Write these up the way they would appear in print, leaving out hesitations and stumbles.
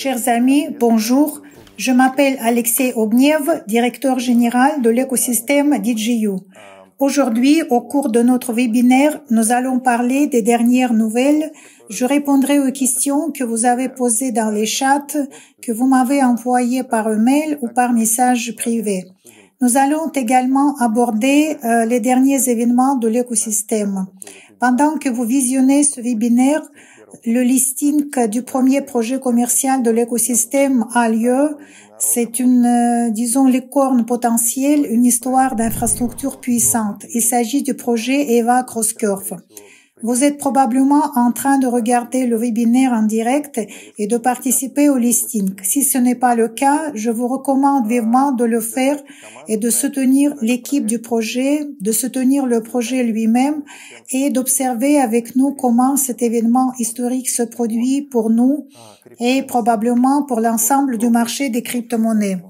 Chers amis, bonjour. Je m'appelle Alexei Ogniev, directeur général de l'écosystème DJU. Aujourd'hui, au cours de notre webinaire, nous allons parler des dernières nouvelles. Je répondrai aux questions que vous avez posées dans les chats, que vous m'avez envoyées par email ou par message privé. Nous allons également aborder les derniers événements de l'écosystème. Pendant que vous visionnez ce webinaire, le listing du premier projet commercial de l'écosystème a lieu. C'est une, disons, licorne potentielle, une histoire d'infrastructure puissante. Il s'agit du projet EVA CrossCurve. Vous êtes probablement en train de regarder le webinaire en direct et de participer au listing. Si ce n'est pas le cas, je vous recommande vivement de le faire et de soutenir l'équipe du projet, de soutenir le projet lui-même et d'observer avec nous comment cet événement historique se produit pour nous et probablement pour l'ensemble du marché des crypto-monnaies.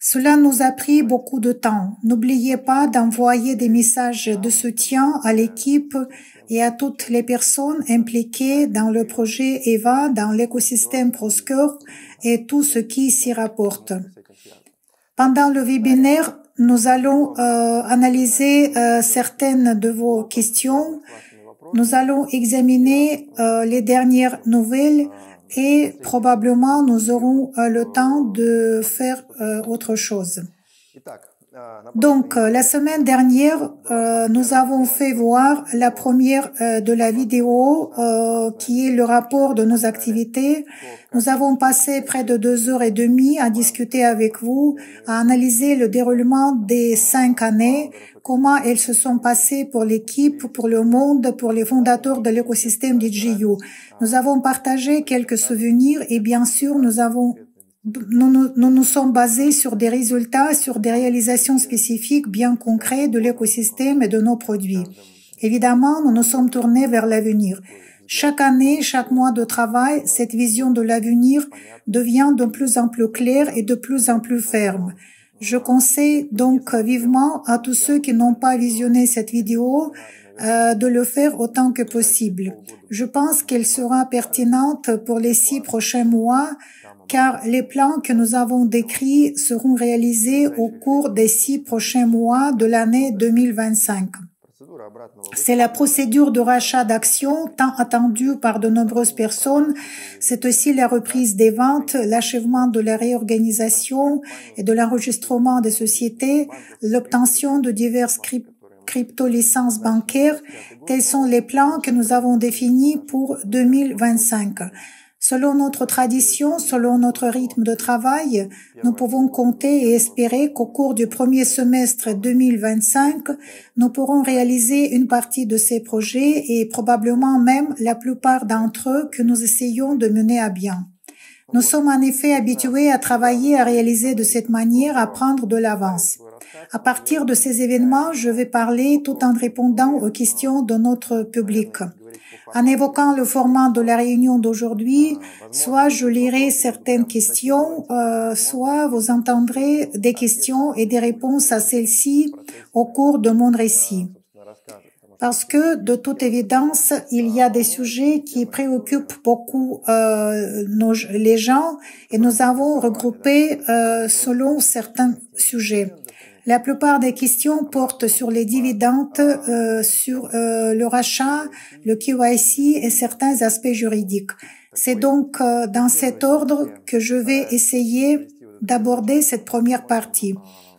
Cela nous a pris beaucoup de temps. N'oubliez pas d'envoyer des messages de soutien à l'équipe et à toutes les personnes impliquées dans le projet EVA, dans l'écosystème CrossCurve et tout ce qui s'y rapporte. Pendant le webinaire, nous allons analyser certaines de vos questions. Nous allons examiner les dernières nouvelles et probablement nous aurons le temps de faire autre chose. Donc, la semaine dernière, nous avons fait voir la première de la vidéo qui est le rapport de nos activités. Nous avons passé près de 2h30 à discuter avec vous, à analyser le déroulement des 5 années, comment elles se sont passées pour l'équipe, pour le monde, pour les fondateurs de l'écosystème DJU. Nous avons partagé quelques souvenirs et bien sûr, nous sommes basés sur des résultats, sur des réalisations spécifiques bien concrètes de l'écosystème et de nos produits. Évidemment, nous nous sommes tournés vers l'avenir. Chaque année, chaque mois de travail, cette vision de l'avenir devient de plus en plus claire et de plus en plus ferme. Je conseille donc vivement à tous ceux qui n'ont pas visionné cette vidéo de le faire autant que possible. Je pense qu'elle sera pertinente pour les 6 prochains mois car les plans que nous avons décrits seront réalisés au cours des 6 prochains mois de l'année 2025. C'est la procédure de rachat d'actions tant attendue par de nombreuses personnes. C'est aussi la reprise des ventes, l'achèvement de la réorganisation et de l'enregistrement des sociétés, l'obtention de diverses crypto-licences bancaires. Tels sont les plans que nous avons définis pour 2025. Selon notre tradition, selon notre rythme de travail, nous pouvons compter et espérer qu'au cours du premier semestre 2025, nous pourrons réaliser une partie de ces projets et probablement même la plupart d'entre eux que nous essayons de mener à bien. Nous sommes en effet habitués à travailler, à réaliser de cette manière, à prendre de l'avance. À partir de ces événements, je vais parler tout en répondant aux questions de notre public. En évoquant le format de la réunion d'aujourd'hui, soit je lirai certaines questions, soit vous entendrez des questions et des réponses à celles-ci au cours de mon récit. Parce que, de toute évidence, il y a des sujets qui préoccupent beaucoup les gens et nous avons regroupé selon certains sujets. La plupart des questions portent sur les dividendes, sur le rachat, le KYC et certains aspects juridiques. C'est donc dans cet ordre que je vais essayer d'aborder cette première partie.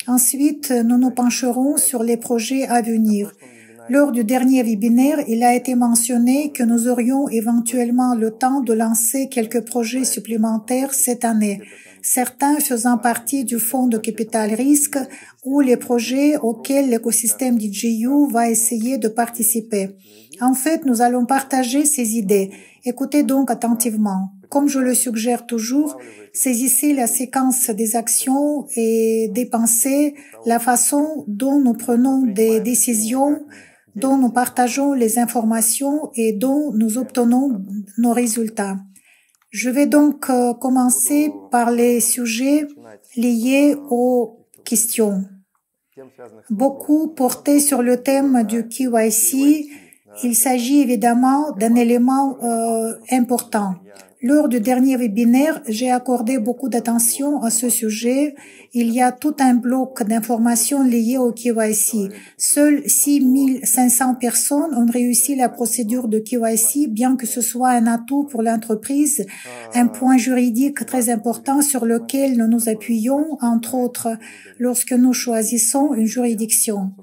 Ensuite, nous nous pencherons sur les projets à venir. Lors du dernier webinaire, il a été mentionné que nous aurions éventuellement le temps de lancer quelques projets supplémentaires cette année, certains faisant partie du fonds de capital risque ou les projets auxquels l'écosystème DJU va essayer de participer. En fait, nous allons partager ces idées. Écoutez donc attentivement. Comme je le suggère toujours, saisissez la séquence des actions et des pensées, la façon dont nous prenons des décisions, dont nous partageons les informations et dont nous obtenons nos résultats. Je vais donc commencer par les sujets liés aux questions. Beaucoup portaient sur le thème du KYC. Il s'agit évidemment d'un élément important. Lors du dernier webinaire, j'ai accordé beaucoup d'attention à ce sujet. Il y a tout un bloc d'informations liées au KYC. Seules 6500 personnes ont réussi la procédure de KYC, bien que ce soit un atout pour l'entreprise, un point juridique très important sur lequel nous nous appuyons, entre autres, lorsque nous choisissons une juridiction.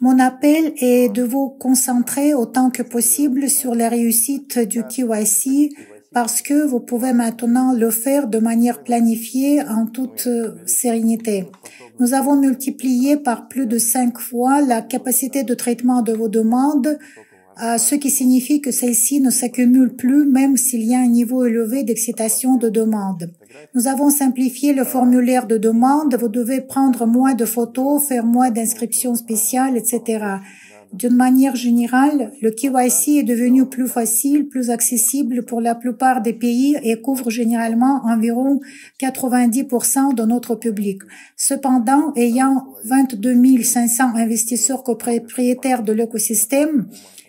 Mon appel est de vous concentrer autant que possible sur la réussite du KYC parce que vous pouvez maintenant le faire de manière planifiée en toute sérénité. Nous avons multiplié par plus de 5 fois la capacité de traitement de vos demandes, ce qui signifie que celles-ci ne s'accumulent plus même s'il y a un niveau élevé d'excitation de demande. Nous avons simplifié le formulaire de demande, vous devez prendre moins de photos, faire moins d'inscriptions spéciales, etc. D'une manière générale, le KYC est devenu plus facile, plus accessible pour la plupart des pays et couvre généralement environ 90% de notre public. Cependant, ayant 22 500 investisseurs copropriétaires de l'écosystème,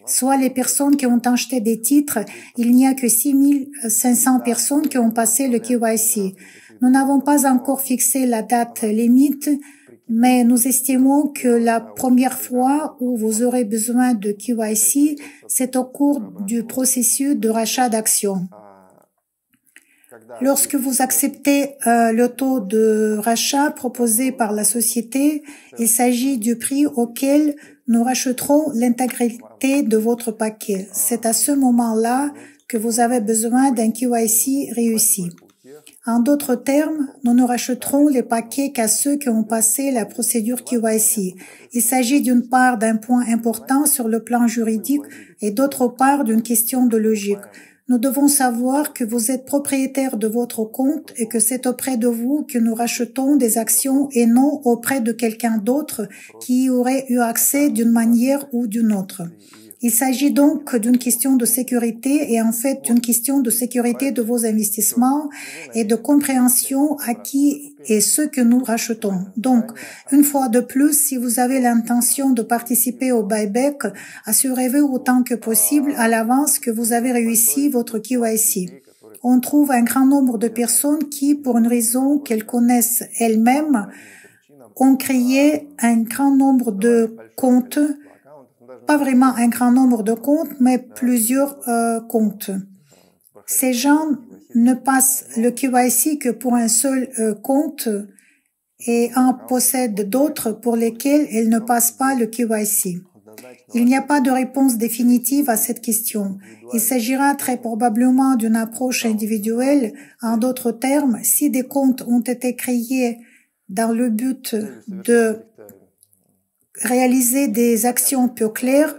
soit les personnes qui ont acheté des titres, il n'y a que 6 500 personnes qui ont passé le KYC. Nous n'avons pas encore fixé la date limite, mais nous estimons que la première fois où vous aurez besoin de KYC, c'est au cours du processus de rachat d'actions. Lorsque vous acceptez le taux de rachat proposé par la société, il s'agit du prix auquel nous rachèterons l'intégralité de votre paquet. C'est à ce moment-là que vous avez besoin d'un KYC réussi. En d'autres termes, nous ne rachèterons les paquets qu'à ceux qui ont passé la procédure KYC. Il s'agit d'une part d'un point important sur le plan juridique et d'autre part d'une question de logique. Nous devons savoir que vous êtes propriétaire de votre compte et que c'est auprès de vous que nous rachetons des actions et non auprès de quelqu'un d'autre qui y aurait eu accès d'une manière ou d'une autre. Il s'agit donc d'une question de sécurité et en fait d'une question de sécurité de vos investissements et de compréhension à qui est ce que nous rachetons. Donc, une fois de plus, si vous avez l'intention de participer au buyback, assurez-vous autant que possible à l'avance que vous avez réussi votre KYC. On trouve un grand nombre de personnes qui, pour une raison qu'elles connaissent elles-mêmes, ont créé un grand nombre de comptes, pas vraiment un grand nombre de comptes, mais plusieurs comptes. Ces gens ne passent le KYC que pour un seul compte et en possèdent d'autres pour lesquels ils ne passent pas le KYC. Il n'y a pas de réponse définitive à cette question. Il s'agira très probablement d'une approche individuelle. En d'autres termes, si des comptes ont été créés dans le but de réaliser des actions peu claires,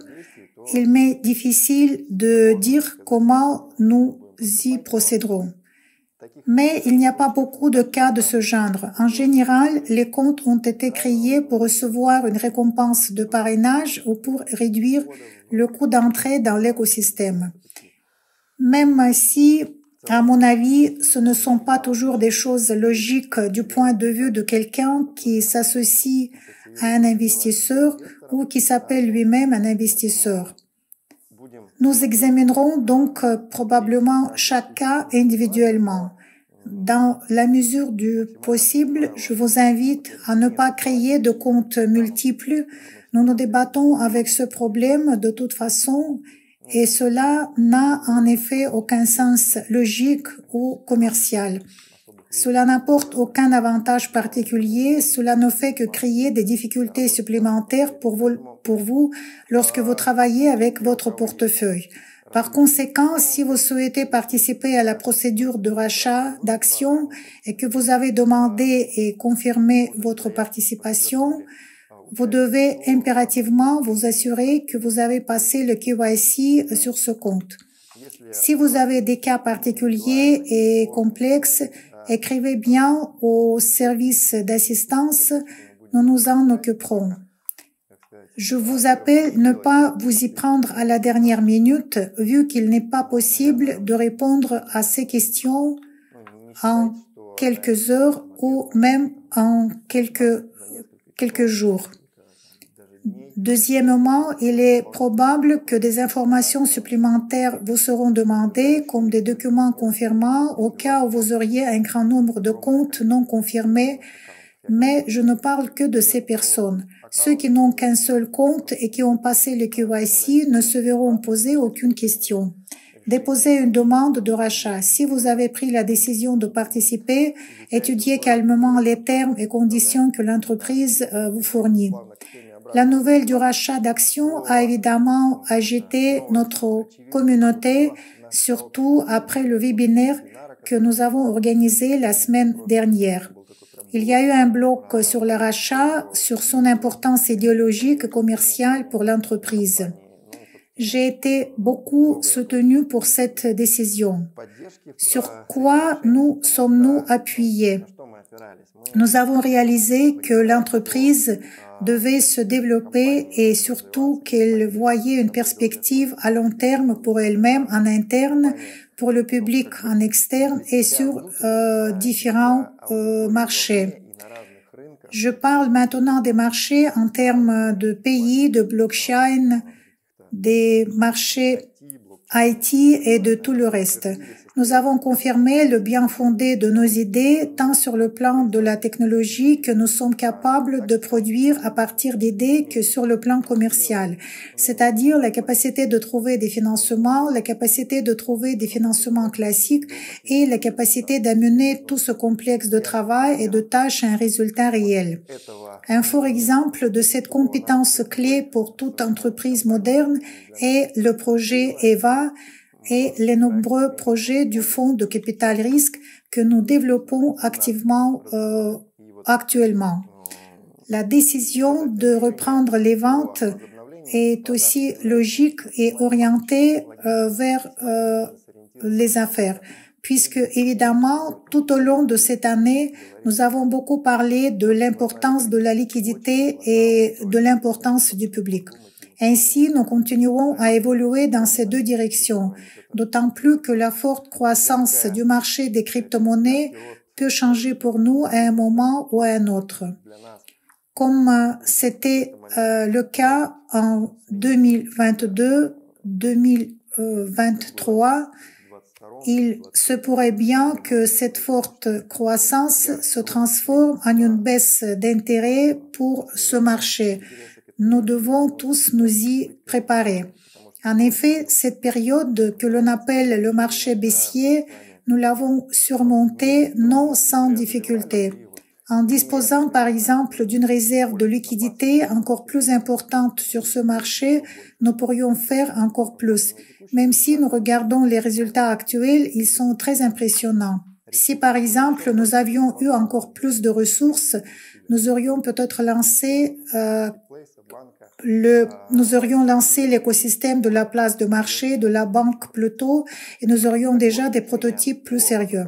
il m'est difficile de dire comment nous y procéderons. Mais il n'y a pas beaucoup de cas de ce genre. En général, les comptes ont été créés pour recevoir une récompense de parrainage ou pour réduire le coût d'entrée dans l'écosystème. Même si, à mon avis, ce ne sont pas toujours des choses logiques du point de vue de quelqu'un qui s'associe à un investisseur ou qui s'appelle lui-même un investisseur. Nous examinerons donc probablement chaque cas individuellement. Dans la mesure du possible, je vous invite à ne pas créer de comptes multiples. Nous nous débattons avec ce problème de toute façon et cela n'a en effet aucun sens logique ou commercial. Cela n'apporte aucun avantage particulier, cela ne fait que créer des difficultés supplémentaires pour vous lorsque vous travaillez avec votre portefeuille. Par conséquent, si vous souhaitez participer à la procédure de rachat d'actions et que vous avez demandé et confirmé votre participation, vous devez impérativement vous assurer que vous avez passé le KYC sur ce compte. Si vous avez des cas particuliers et complexes, écrivez bien au service d'assistance, nous nous en occuperons. Je vous appelle ne pas vous y prendre à la dernière minute, vu qu'il n'est pas possible de répondre à ces questions en quelques heures ou même en quelques jours. Deuxièmement, il est probable que des informations supplémentaires vous seront demandées, comme des documents confirmants, au cas où vous auriez un grand nombre de comptes non confirmés, mais je ne parle que de ces personnes. Ceux qui n'ont qu'un seul compte et qui ont passé le KYC ne se verront poser aucune question. Déposez une demande de rachat. Si vous avez pris la décision de participer, étudiez calmement les termes et conditions que l'entreprise vous fournit. La nouvelle du rachat d'actions a évidemment agité notre communauté, surtout après le webinaire que nous avons organisé la semaine dernière. Il y a eu un bloc sur le rachat, sur son importance idéologique et commerciale pour l'entreprise. J'ai été beaucoup soutenu pour cette décision. Sur quoi nous sommes-nous appuyés? Nous avons réalisé que l'entreprise devait se développer et surtout qu'elle voyait une perspective à long terme pour elle-même en interne, pour le public en externe et sur différents marchés. Je parle maintenant des marchés en termes de pays, de blockchain, des marchés IT et de tout le reste. Nous avons confirmé le bien fondé de nos idées, tant sur le plan de la technologie que nous sommes capables de produire à partir d'idées que sur le plan commercial, c'est-à-dire la capacité de trouver des financements, la capacité de trouver des financements classiques et la capacité d'amener tout ce complexe de travail et de tâches à un résultat réel. Un fort exemple de cette compétence clé pour toute entreprise moderne est le projet EVA, et les nombreux projets du fonds de capital risque que nous développons activement actuellement. La décision de reprendre les ventes est aussi logique et orientée vers les affaires, puisque évidemment, tout au long de cette année, nous avons beaucoup parlé de l'importance de la liquidité et de l'importance du public. Ainsi, nous continuerons à évoluer dans ces deux directions, d'autant plus que la forte croissance du marché des crypto-monnaies peut changer pour nous à un moment ou à un autre. Comme c'était le cas en 2022-2023, il se pourrait bien que cette forte croissance se transforme en une baisse d'intérêt pour ce marché. Nous devons tous nous y préparer. En effet, cette période que l'on appelle le marché baissier, nous l'avons surmontée non sans difficulté. En disposant par exemple d'une réserve de liquidité encore plus importante sur ce marché, nous pourrions faire encore plus. Même si nous regardons les résultats actuels, ils sont très impressionnants. Si par exemple nous avions eu encore plus de ressources, nous aurions peut-être lancé l'écosystème de la place de marché, de la banque plus tôt, et nous aurions déjà des prototypes plus sérieux.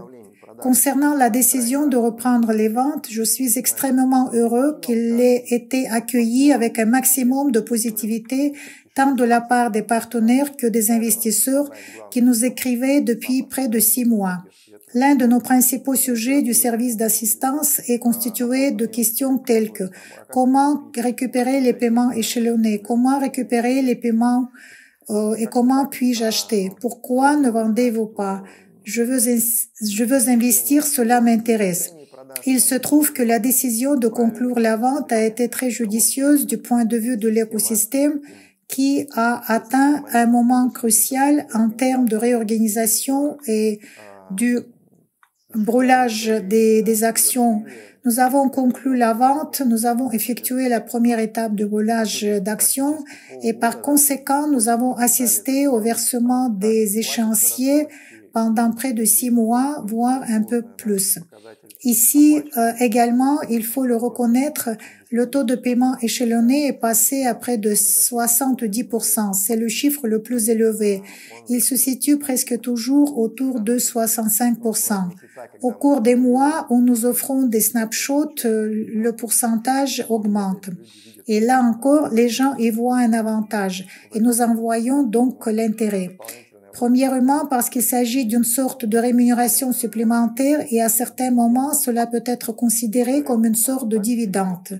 Concernant la décision de reprendre les ventes, je suis extrêmement heureux qu'il ait été accueilli avec un maximum de positivité, tant de la part des partenaires que des investisseurs qui nous écrivaient depuis près de 6 mois. L'un de nos principaux sujets du service d'assistance est constitué de questions telles que comment récupérer les paiements échelonnés, comment récupérer les paiements et comment puis-je acheter, pourquoi ne vendez-vous pas, je veux investir, cela m'intéresse. Il se trouve que la décision de conclure la vente a été très judicieuse du point de vue de l'écosystème qui a atteint un moment crucial en termes de réorganisation et du brûlage des actions. Nous avons conclu la vente, nous avons effectué la première étape de brûlage d'actions et par conséquent, nous avons assisté au versement des échéanciers pendant près de 6 mois, voire un peu plus. Ici également, il faut le reconnaître, le taux de paiement échelonné est passé à près de 70%. C'est le chiffre le plus élevé. Il se situe presque toujours autour de 65%. Au cours des mois où nous offrons des snapshots, le pourcentage augmente. Et là encore, les gens y voient un avantage et nous en voyons donc l'intérêt. Premièrement, parce qu'il s'agit d'une sorte de rémunération supplémentaire et à certains moments, cela peut être considéré comme une sorte de dividende.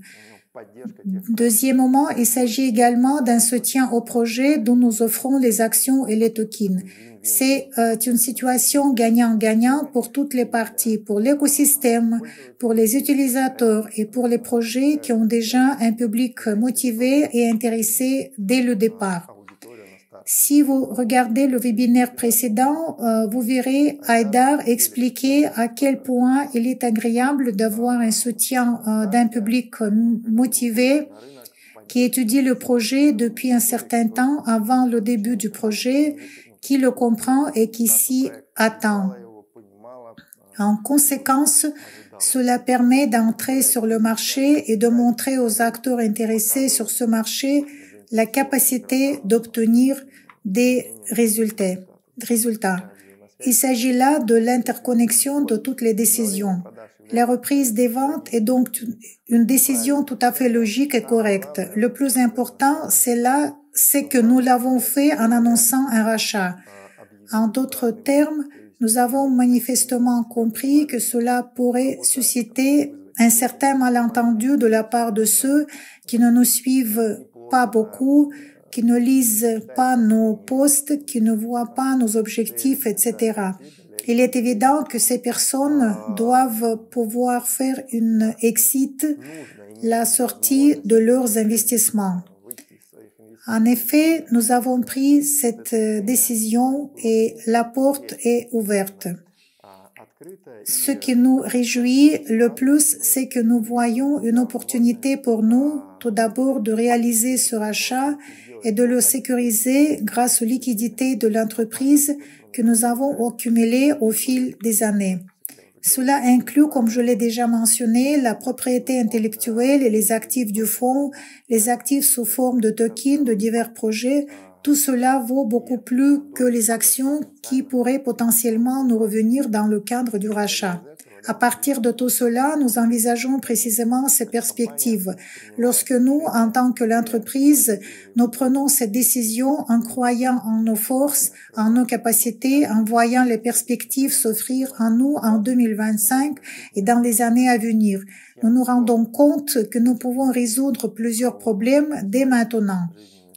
Deuxièmement, il s'agit également d'un soutien au projet dont nous offrons les actions et les tokens. C'est une situation gagnant-gagnant pour toutes les parties, pour l'écosystème, pour les utilisateurs et pour les projets qui ont déjà un public motivé et intéressé dès le départ. Si vous regardez le webinaire précédent, vous verrez Haïdar expliquer à quel point il est agréable d'avoir un soutien d'un public motivé qui étudie le projet depuis un certain temps avant le début du projet, qui le comprend et qui s'y attend. En conséquence, cela permet d'entrer sur le marché et de montrer aux acteurs intéressés sur ce marché la capacité d'obtenir des résultats. Il s'agit là de l'interconnexion de toutes les décisions. La reprise des ventes est donc une décision tout à fait logique et correcte. Le plus important, c'est que nous l'avons fait en annonçant un rachat. En d'autres termes, nous avons manifestement compris que cela pourrait susciter un certain malentendu de la part de ceux qui ne nous suivent pas beaucoup, qui ne lisent pas nos posts, qui ne voient pas nos objectifs, etc. Il est évident que ces personnes doivent pouvoir faire une exit, la sortie de leurs investissements. En effet, nous avons pris cette décision et la porte est ouverte. Ce qui nous réjouit le plus, c'est que nous voyons une opportunité pour nous, tout d'abord, de réaliser ce rachat et de le sécuriser grâce aux liquidités de l'entreprise que nous avons accumulées au fil des années. Cela inclut, comme je l'ai déjà mentionné, la propriété intellectuelle et les actifs du fonds, les actifs sous forme de tokens de divers projets. Tout cela vaut beaucoup plus que les actions qui pourraient potentiellement nous revenir dans le cadre du rachat. À partir de tout cela, nous envisageons précisément ces perspectives. Lorsque nous, en tant que l'entreprise, nous prenons cette décision en croyant en nos forces, en nos capacités, en voyant les perspectives s'offrir à nous en 2025 et dans les années à venir. Nous nous rendons compte que nous pouvons résoudre plusieurs problèmes dès maintenant.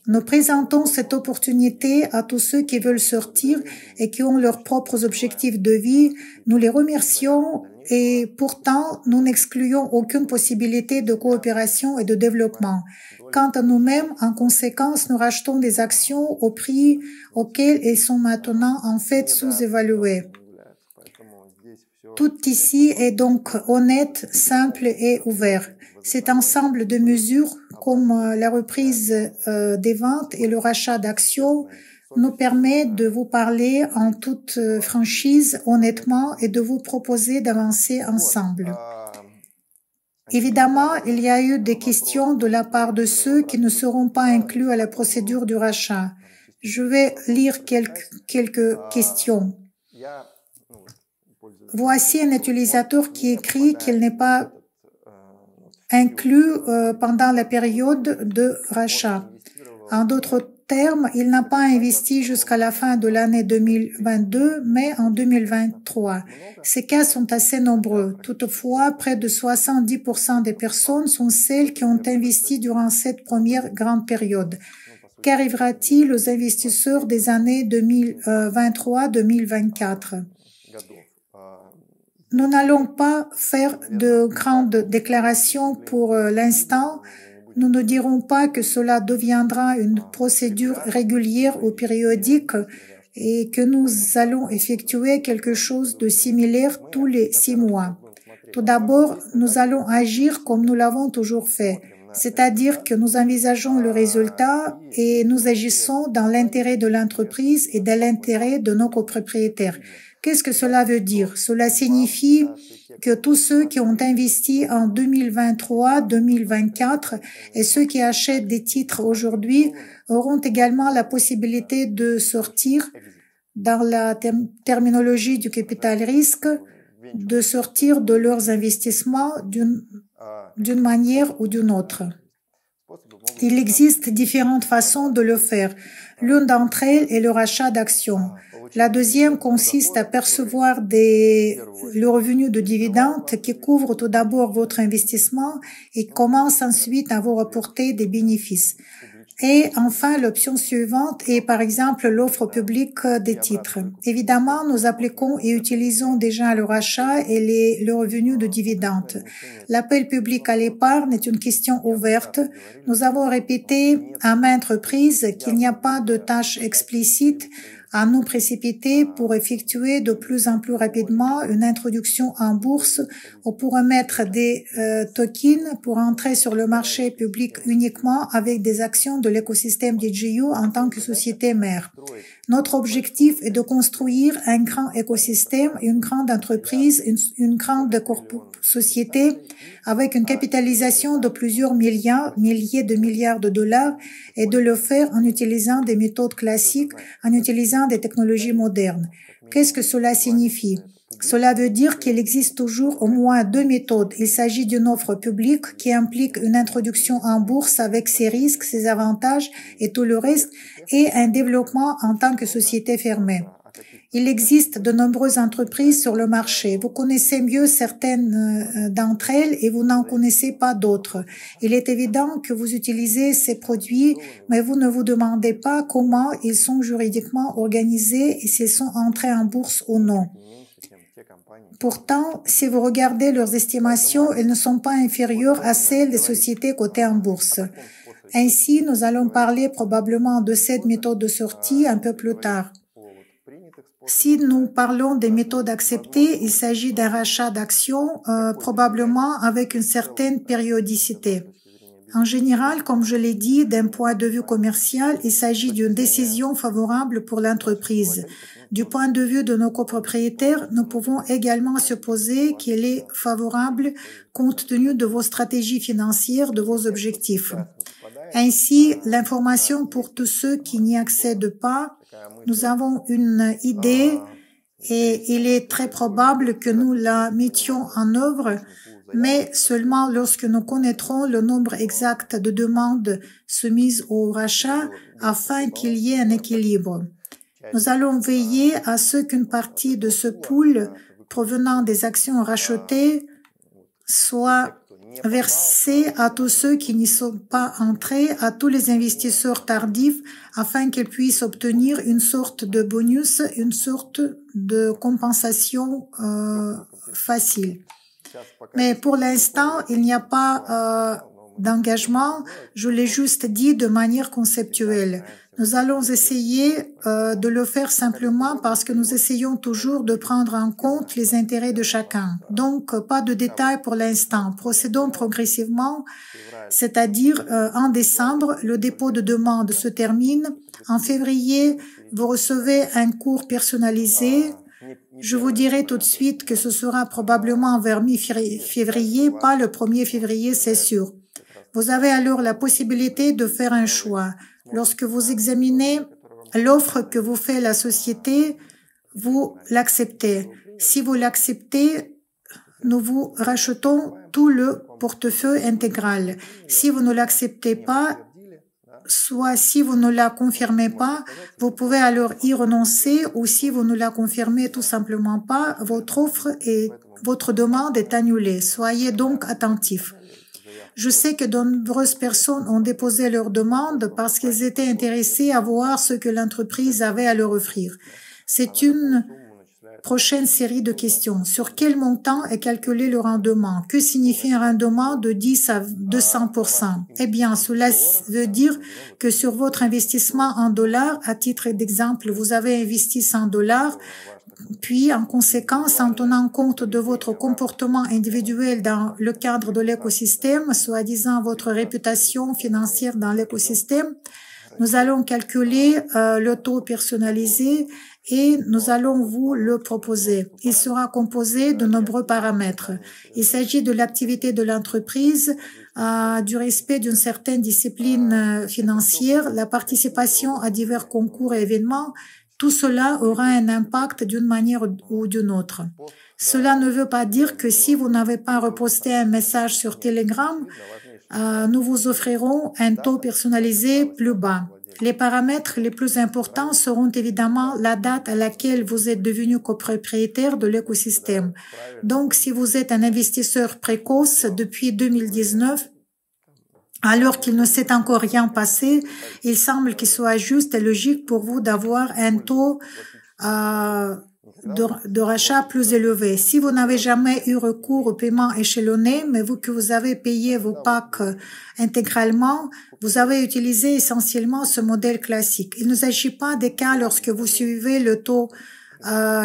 Nous présentons cette opportunité à tous ceux qui veulent sortir et qui ont leurs propres objectifs de vie. Nous les remercions et pourtant, nous n'excluons aucune possibilité de coopération et de développement. Quant à nous-mêmes, en conséquence, nous rachetons des actions au prix auquel elles sont maintenant en fait sous-évaluées. Tout ici est donc honnête, simple et ouvert. Cet ensemble de mesures, comme la reprise des ventes et le rachat d'actions, nous permet de vous parler en toute franchise, honnêtement, et de vous proposer d'avancer ensemble. Évidemment, il y a eu des questions de la part de ceux qui ne seront pas inclus à la procédure du rachat. Je vais lire quelques questions. Voici un utilisateur qui écrit qu'il n'est pas inclus pendant la période de rachat. En d'autres termes, il n'a pas investi jusqu'à la fin de l'année 2022, mais en 2023. Ces cas sont assez nombreux. Toutefois, près de 70% des personnes sont celles qui ont investi durant cette première grande période. Qu'arrivera-t-il aux investisseurs des années 2023-2024? Nous n'allons pas faire de grandes déclarations pour l'instant. Nous ne dirons pas que cela deviendra une procédure régulière ou périodique et que nous allons effectuer quelque chose de similaire tous les 6 mois. Tout d'abord, nous allons agir comme nous l'avons toujours fait, c'est-à-dire que nous envisageons le résultat et nous agissons dans l'intérêt de l'entreprise et dans l'intérêt de nos copropriétaires. Qu'est-ce que cela veut dire? Cela signifie que tous ceux qui ont investi en 2023-2024 et ceux qui achètent des titres aujourd'hui auront également la possibilité de sortir, dans la terminologie du capital risque, de sortir de leurs investissements d'une manière ou d'une autre. Il existe différentes façons de le faire. L'une d'entre elles est le rachat d'actions. La deuxième consiste à percevoir le revenu de dividendes qui couvre tout d'abord votre investissement et commence ensuite à vous rapporter des bénéfices. Et enfin, l'option suivante est par exemple l'offre publique des titres. Évidemment, nous appliquons et utilisons déjà le rachat et le revenu de dividendes. L'appel public à l'épargne est une question ouverte. Nous avons répété à maintes reprises qu'il n'y a pas de tâche explicite à nous précipiter pour effectuer de plus en plus rapidement une introduction en bourse ou pour émettre des tokens pour entrer sur le marché public uniquement avec des actions de l'écosystème DJU en tant que société mère. Notre objectif est de construire un grand écosystème, une grande entreprise, une grande société avec une capitalisation de plusieurs milliers de milliards de dollars et de le faire en utilisant des méthodes classiques, en utilisant des technologies modernes. Qu'est-ce que cela signifie? Cela veut dire qu'il existe toujours au moins deux méthodes. Il s'agit d'une offre publique qui implique une introduction en bourse avec ses risques, ses avantages et tout le reste, et un développement en tant que société fermée. Il existe de nombreuses entreprises sur le marché. Vous connaissez mieux certaines d'entre elles et vous n'en connaissez pas d'autres. Il est évident que vous utilisez ces produits, mais vous ne vous demandez pas comment ils sont juridiquement organisés et s'ils sont entrés en bourse ou non. Pourtant, si vous regardez leurs estimations, elles ne sont pas inférieures à celles des sociétés cotées en bourse. Ainsi, nous allons parler probablement de cette méthode de sortie un peu plus tard. Si nous parlons des méthodes acceptées, il s'agit d'un rachat d'actions, probablement avec une certaine périodicité. En général, comme je l'ai dit, d'un point de vue commercial, il s'agit d'une décision favorable pour l'entreprise. Du point de vue de nos copropriétaires, nous pouvons également supposer qu'elle est favorable compte tenu de vos stratégies financières, de vos objectifs. Ainsi, l'information pour tous ceux qui n'y accèdent pas, nous avons une idée et il est très probable que nous la mettions en œuvre, mais seulement lorsque nous connaîtrons le nombre exact de demandes soumises au rachat afin qu'il y ait un équilibre. Nous allons veiller à ce qu'une partie de ce pool provenant des actions rachetées soit versée à tous ceux qui n'y sont pas entrés, à tous les investisseurs tardifs, afin qu'ils puissent obtenir une sorte de bonus, une sorte de compensation facile. Mais pour l'instant, il n'y a pas d'engagement, je l'ai juste dit de manière conceptuelle. Nous allons essayer de le faire simplement parce que nous essayons toujours de prendre en compte les intérêts de chacun. Donc, pas de détails pour l'instant. Procédons progressivement, c'est-à-dire en décembre, le dépôt de demande se termine. En février, vous recevez un cours personnalisé. Je vous dirai tout de suite que ce sera probablement vers mi-février, pas le 1er février, c'est sûr. Vous avez alors la possibilité de faire un choix. Lorsque vous examinez l'offre que vous fait la société, vous l'acceptez. Si vous l'acceptez, nous vous rachetons tout le portefeuille intégral. Si vous ne l'acceptez pas, soit si vous ne la confirmez pas, vous pouvez alors y renoncer, ou si vous ne la confirmez tout simplement pas, votre offre et votre demande est annulée. Soyez donc attentifs. Je sais que de nombreuses personnes ont déposé leur demande parce qu'elles étaient intéressées à voir ce que l'entreprise avait à leur offrir. C'est une prochaine série de questions. Sur quel montant est calculé le rendement? Que signifie un rendement de 10 à 200%? Eh bien, cela veut dire que sur votre investissement en dollars, à titre d'exemple, vous avez investi 100 $, puis, en conséquence, en tenant compte de votre comportement individuel dans le cadre de l'écosystème, soi-disant votre réputation financière dans l'écosystème, nous allons calculer le taux personnalisé et nous allons vous le proposer. Il sera composé de nombreux paramètres. Il s'agit de l'activité de l'entreprise, du respect d'une certaine discipline financière, la participation à divers concours et événements. Tout cela aura un impact d'une manière ou d'une autre. Cela ne veut pas dire que si vous n'avez pas reposté un message sur Telegram, nous vous offrirons un taux personnalisé plus bas. Les paramètres les plus importants seront évidemment la date à laquelle vous êtes devenu copropriétaire de l'écosystème. Donc, si vous êtes un investisseur précoce depuis 2019, alors qu'il ne s'est encore rien passé, il semble qu'il soit juste et logique pour vous d'avoir un taux de rachat plus élevé. Si vous n'avez jamais eu recours au paiement échelonné, mais que vous avez payé vos packs intégralement, vous avez utilisé essentiellement ce modèle classique. Il ne s'agit pas des cas lorsque vous suivez le taux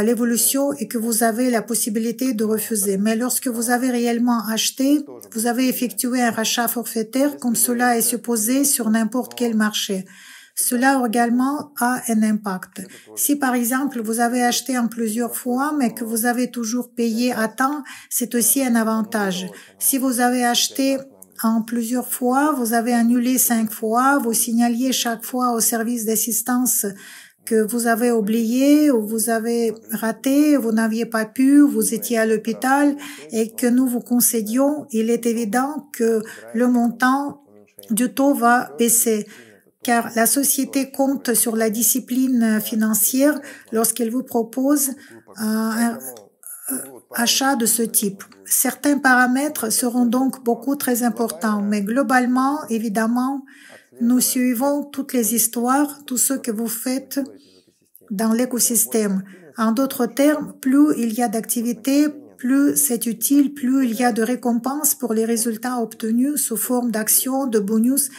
l'évolution et que vous avez la possibilité de refuser. Mais lorsque vous avez réellement acheté, vous avez effectué un rachat forfaitaire comme cela est supposé sur n'importe quel marché. Cela également a un impact. Si par exemple vous avez acheté en plusieurs fois mais que vous avez toujours payé à temps, c'est aussi un avantage. Si vous avez acheté en plusieurs fois, vous avez annulé 5 fois, vous signaliez chaque fois au service d'assistance que vous avez oublié ou vous avez raté, vous n'aviez pas pu, vous étiez à l'hôpital et que nous vous concédions, il est évident que le montant du taux va baisser. Car la société compte sur la discipline financière lorsqu'elle vous propose un achat de ce type. Certains paramètres seront donc très importants, mais globalement, évidemment, nous suivons toutes les histoires, tout ce que vous faites dans l'écosystème. En d'autres termes, plus il y a d'activités, plus c'est utile, plus il y a de récompenses pour les résultats obtenus sous forme d'actions, de bonus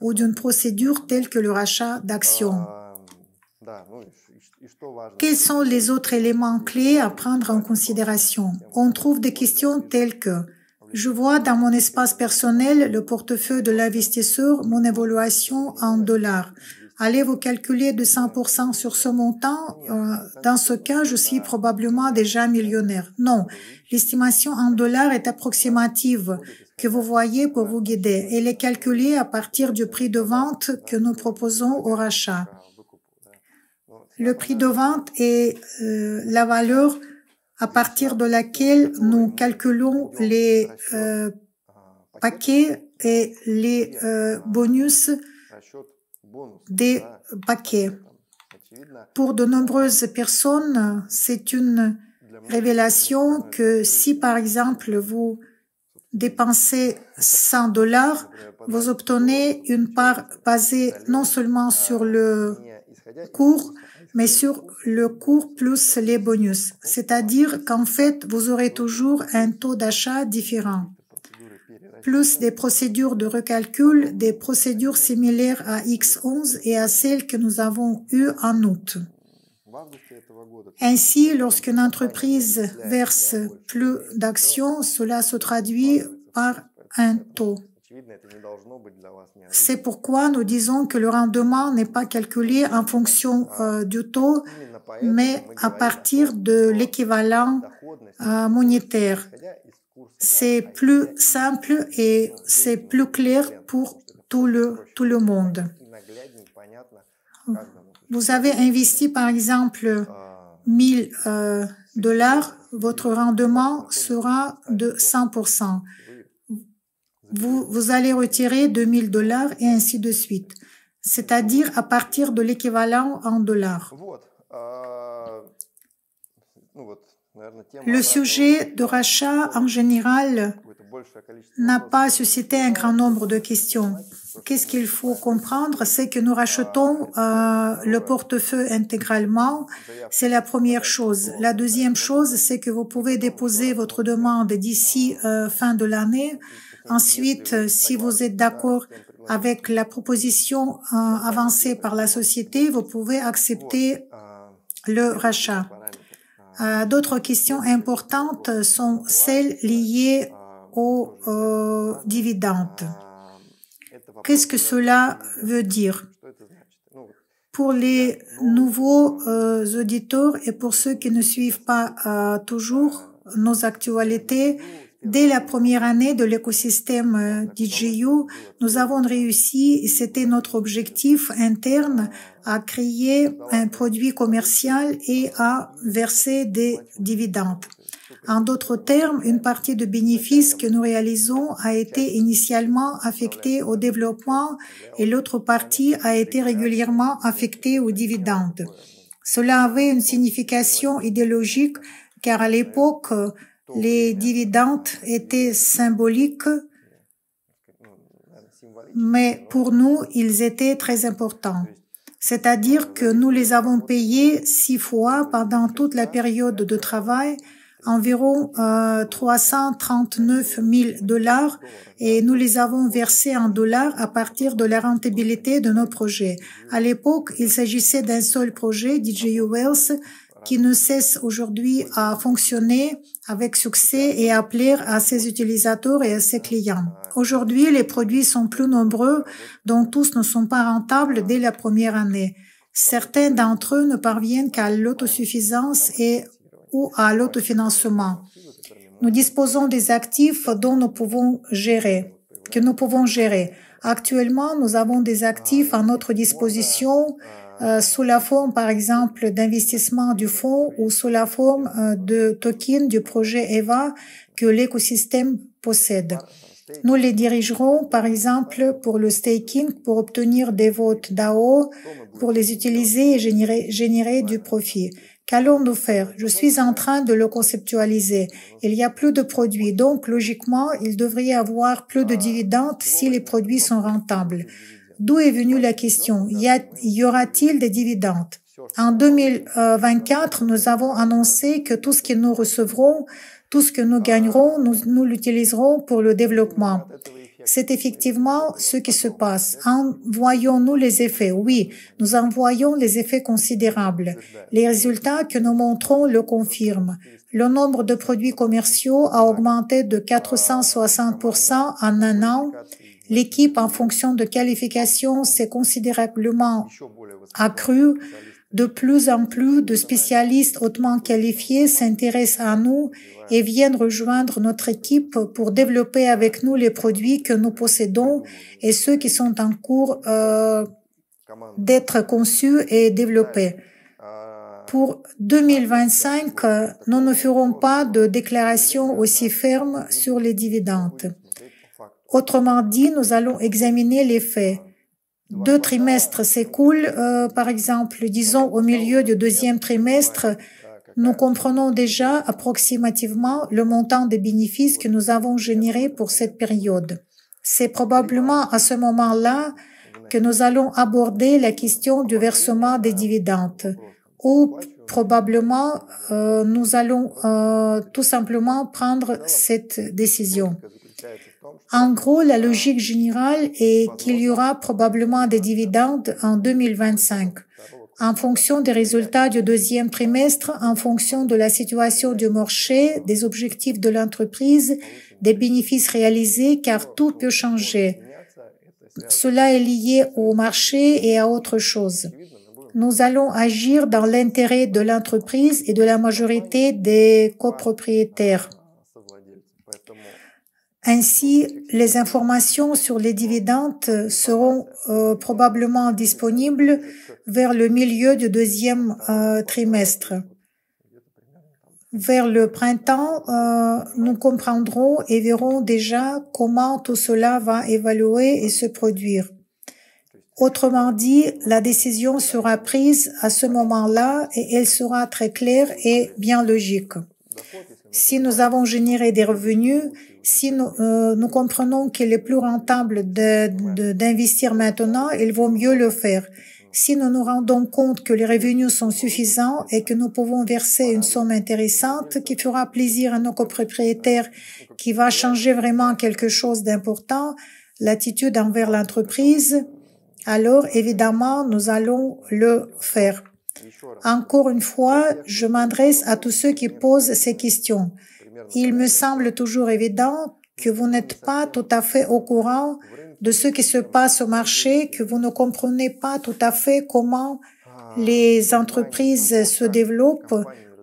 ou d'une procédure telle que le rachat d'actions. Quels sont les autres éléments clés à prendre en considération? On trouve des questions telles que je vois dans mon espace personnel le portefeuille de l'investisseur, mon évaluation en dollars. Allez-vous calculer de 100% sur ce montant? Dans ce cas, je suis probablement déjà millionnaire. Non, l'estimation en dollars est approximative que vous voyez pour vous guider. Elle est calculée à partir du prix de vente que nous proposons au rachat. Le prix de vente est la valeur à partir de laquelle nous calculons les paquets et les bonus des paquets. Pour de nombreuses personnes, c'est une révélation que si par exemple vous dépensez 100 $, vous obtenez une part basée non seulement sur le cours, mais sur le cours plus les bonus. C'est-à-dire qu'en fait, vous aurez toujours un taux d'achat différent, plus des procédures de recalcul, des procédures similaires à X11 et à celles que nous avons eues en août. Ainsi, lorsqu'une entreprise verse plus d'actions, cela se traduit par un taux. C'est pourquoi nous disons que le rendement n'est pas calculé en fonction du taux, mais à partir de l'équivalent monétaire. C'est plus simple et c'est plus clair pour tout le monde. Vous avez investi par exemple 1000 $, votre rendement sera de 100%. Vous allez retirer 2000 $ et ainsi de suite. C'est-à-dire à partir de l'équivalent en dollars. Le sujet de rachat en général n'a pas suscité un grand nombre de questions. Qu'est-ce qu'il faut comprendre? C'est que nous rachetons le portefeuille intégralement. C'est la première chose. La deuxième chose, c'est que vous pouvez déposer votre demande d'ici fin de l'année. Ensuite, si vous êtes d'accord avec la proposition avancée par la société, vous pouvez accepter le rachat. D'autres questions importantes sont celles liées aux dividendes. Qu'est-ce que cela veut dire? Pour les nouveaux auditeurs et pour ceux qui ne suivent pas toujours nos actualités, dès la première année de l'écosystème DJU, nous avons réussi, et c'était notre objectif interne, à créer un produit commercial et à verser des dividendes. En d'autres termes, une partie de bénéfices que nous réalisons a été initialement affectée au développement et l'autre partie a été régulièrement affectée aux dividendes. Cela avait une signification idéologique car à l'époque, les dividendes étaient symboliques, mais pour nous, ils étaient très importants. C'est-à-dire que nous les avons payés 6 fois pendant toute la période de travail, environ 339 000 $ et nous les avons versés en dollars à partir de la rentabilité de nos projets. À l'époque, il s'agissait d'un seul projet, DJU Wealth, qui ne cesse aujourd'hui à fonctionner avec succès et à plaire à ses utilisateurs et à ses clients. Aujourd'hui, les produits sont plus nombreux, dont tous ne sont pas rentables dès la première année. Certains d'entre eux ne parviennent qu'à l'autosuffisance ou à l'autofinancement. Nous disposons des actifs que nous pouvons gérer. Actuellement, nous avons des actifs à notre disposition sous la forme, par exemple, d'investissement du fonds ou sous la forme de tokens du projet EVA que l'écosystème possède. Nous les dirigerons, par exemple, pour le staking, pour obtenir des votes DAO, pour les utiliser et générer du profit. Qu'allons-nous faire? Je suis en train de le conceptualiser. Il y a plus de produits, donc logiquement, il devrait y avoir plus de dividendes si les produits sont rentables. D'où est venue la question? Y aura-t-il des dividendes? En 2024, nous avons annoncé que tout ce que nous recevrons, tout ce que nous gagnerons, nous l'utiliserons pour le développement. C'est effectivement ce qui se passe. Envoyons-nous les effets? Oui, nous envoyons les effets considérables. Les résultats que nous montrons le confirment. Le nombre de produits commerciaux a augmenté de 460% en un an. L'équipe, en fonction de qualification, s'est considérablement accrue. De plus en plus de spécialistes hautement qualifiés s'intéressent à nous et viennent rejoindre notre équipe pour développer avec nous les produits que nous possédons et ceux qui sont en cours d'être conçus et développés. Pour 2025, nous ne ferons pas de déclaration aussi ferme sur les dividendes. Autrement dit, nous allons examiner les faits. 2 trimestres s'écoulent, par exemple, disons au milieu du 2e trimestre, nous comprenons déjà approximativement le montant des bénéfices que nous avons générés pour cette période. C'est probablement à ce moment-là que nous allons aborder la question du versement des dividendes, ou probablement nous allons tout simplement prendre cette décision. En gros, la logique générale est qu'il y aura probablement des dividendes en 2025. En fonction des résultats du 2e trimestre, en fonction de la situation du marché, des objectifs de l'entreprise, des bénéfices réalisés, car tout peut changer. Cela est lié au marché et à autre chose. Nous allons agir dans l'intérêt de l'entreprise et de la majorité des copropriétaires. Ainsi, les informations sur les dividendes seront probablement disponibles vers le milieu du 2e trimestre. Vers le printemps, nous comprendrons et verrons déjà comment tout cela va évoluer et se produire. Autrement dit, la décision sera prise à ce moment-là et elle sera très claire et bien logique. Si nous avons généré des revenus, si nous comprenons qu'il est plus rentable d'investir maintenant, il vaut mieux le faire. Si nous nous rendons compte que les revenus sont suffisants et que nous pouvons verser une somme intéressante qui fera plaisir à nos copropriétaires, qui va changer vraiment quelque chose d'important, l'attitude envers l'entreprise, alors évidemment nous allons le faire. Encore une fois, je m'adresse à tous ceux qui posent ces questions. Il me semble toujours évident que vous n'êtes pas tout à fait au courant de ce qui se passe au marché, que vous ne comprenez pas tout à fait comment les entreprises se développent,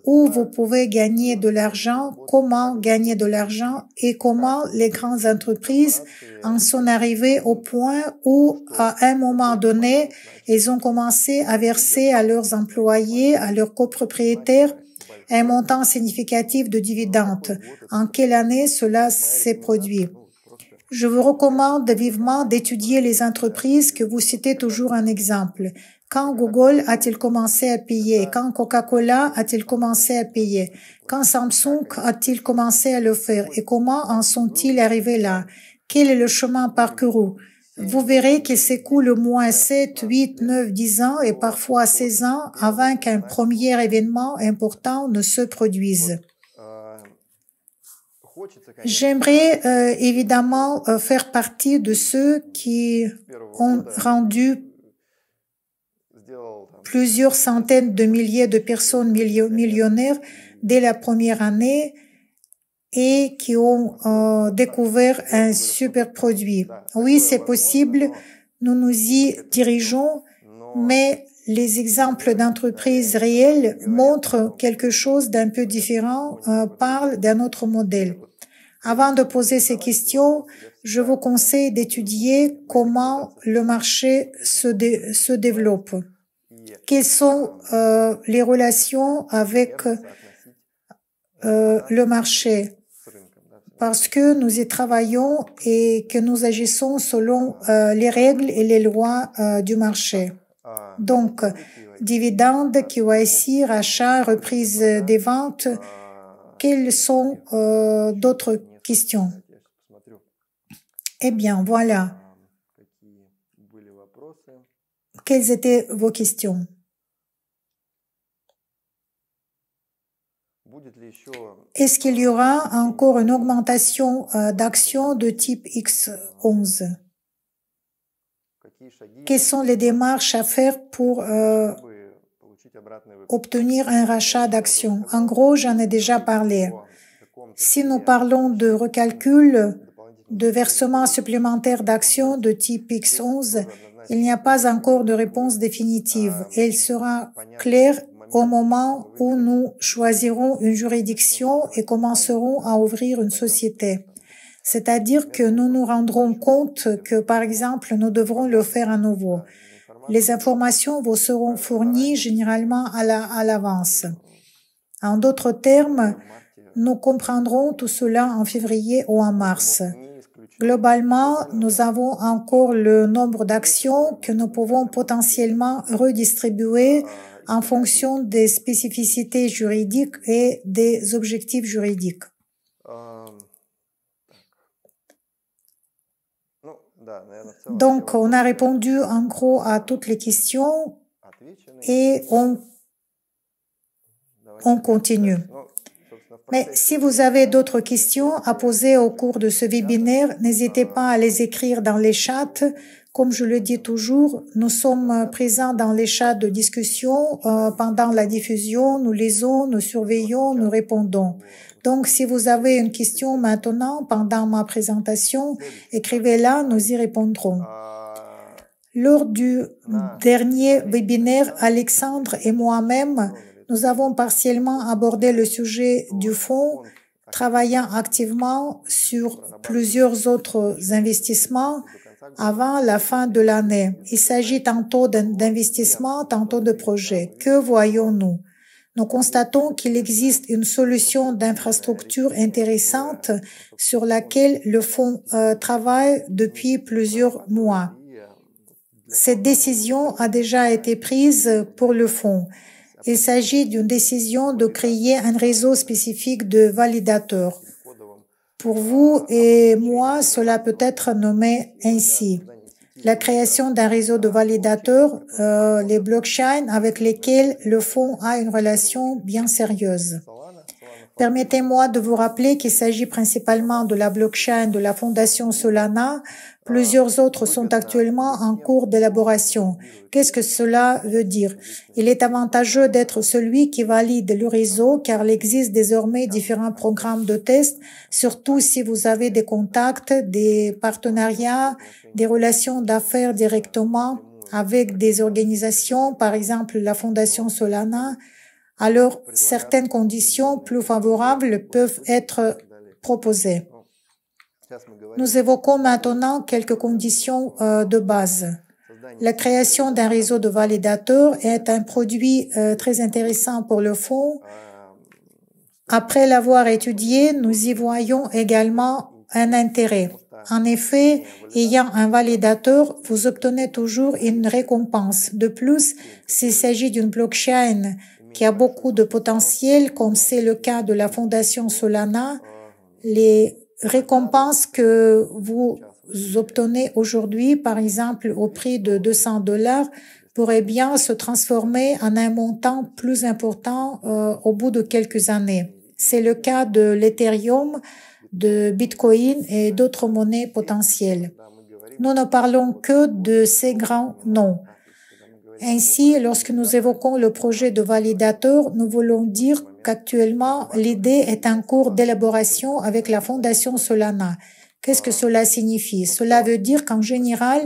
où vous pouvez gagner de l'argent, comment gagner de l'argent et comment les grandes entreprises en sont arrivées au point où, à un moment donné, ils ont commencé à verser à leurs employés, à leurs copropriétaires, un montant significatif de dividendes. En quelle année cela s'est produit? Je vous recommande vivement d'étudier les entreprises que vous citez toujours en exemple. Quand Google a-t-il commencé à payer? Quand Coca-Cola a-t-il commencé à payer? Quand Samsung a-t-il commencé à le faire? Et comment en sont-ils arrivés là? Quel est le chemin parcouru? Vous verrez qu'il s'écoule au moins 7, 8, 9, 10 ans et parfois 16 ans avant qu'un premier événement important ne se produise. J'aimerais évidemment faire partie de ceux qui ont rendu plusieurs centaines de milliers de personnes millionnaires dès la première année et qui ont découvert un super produit. Oui, c'est possible, nous nous y dirigeons, mais les exemples d'entreprises réelles montrent quelque chose d'un peu différent, parlent d'un autre modèle. Avant de poser ces questions, je vous conseille d'étudier comment le marché se développe. Quelles sont les relations avec le marché? Parce que nous y travaillons et que nous agissons selon les règles et les lois du marché. Donc, dividendes, KYC, rachat, reprise des ventes, quelles sont d'autres questions? Eh bien, voilà. Quelles étaient vos questions? Est-ce qu'il y aura encore une augmentation d'actions de type X11? Quelles sont les démarches à faire pour obtenir un rachat d'actions? En gros, j'en ai déjà parlé. Si nous parlons de recalcul, de versement supplémentaire d'actions de type X11, il n'y a pas encore de réponse définitive. Elle sera claire au moment où nous choisirons une juridiction et commencerons à ouvrir une société. C'est-à-dire que nous nous rendrons compte que, par exemple, nous devrons le faire à nouveau. Les informations vous seront fournies généralement à l'avance. En d'autres termes, nous comprendrons tout cela en février ou en mars. Globalement, nous avons encore le nombre d'actions que nous pouvons potentiellement redistribuer en fonction des spécificités juridiques et des objectifs juridiques. Donc, on a répondu en gros à toutes les questions et on continue. Mais si vous avez d'autres questions à poser au cours de ce webinaire, n'hésitez pas à les écrire dans les chats. Comme je le dis toujours, nous sommes présents dans les chats de discussion pendant la diffusion, nous lisons, nous surveillons, nous répondons. Donc, si vous avez une question maintenant, pendant ma présentation, écrivez-la, nous y répondrons. Lors du dernier webinaire, Alexandre et moi-même, nous avons partiellement abordé le sujet du fonds, travaillant activement sur plusieurs autres investissements avant la fin de l'année. Il s'agit tantôt d'investissements, tantôt de projets. Que voyons-nous? Nous constatons qu'il existe une solution d'infrastructure intéressante sur laquelle le fonds travaille depuis plusieurs mois. Cette décision a déjà été prise pour le fonds. Il s'agit d'une décision de créer un réseau spécifique de validateurs. Pour vous et moi, cela peut être nommé ainsi. La création d'un réseau de validateurs, les blockchains avec lesquels le fonds a une relation bien sérieuse. Permettez-moi de vous rappeler qu'il s'agit principalement de la blockchain de la fondation Solana. Plusieurs autres sont actuellement en cours d'élaboration. Qu'est-ce que cela veut dire? Il est avantageux d'être celui qui valide le réseau car il existe désormais différents programmes de test, surtout si vous avez des contacts, des partenariats, des relations d'affaires directement avec des organisations, par exemple la fondation Solana. Alors, certaines conditions plus favorables peuvent être proposées. Nous évoquons maintenant quelques conditions de base. La création d'un réseau de validateurs est un produit très intéressant pour le fonds Après l'avoir étudié, nous y voyons également un intérêt. En effet, ayant un validateur, vous obtenez toujours une récompense. De plus, s'il s'agit d'une blockchain qui a beaucoup de potentiel, comme c'est le cas de la fondation Solana, les récompenses que vous obtenez aujourd'hui, par exemple au prix de $200, pourraient bien se transformer en un montant plus important au bout de quelques années. C'est le cas de l'Ethereum, de Bitcoin et d'autres monnaies potentielles. Nous ne parlons que de ces grands noms. Ainsi, lorsque nous évoquons le projet de validateur, nous voulons dire qu'actuellement, l'idée est en cours d'élaboration avec la fondation Solana. Qu'est-ce que cela signifie? Cela veut dire qu'en général,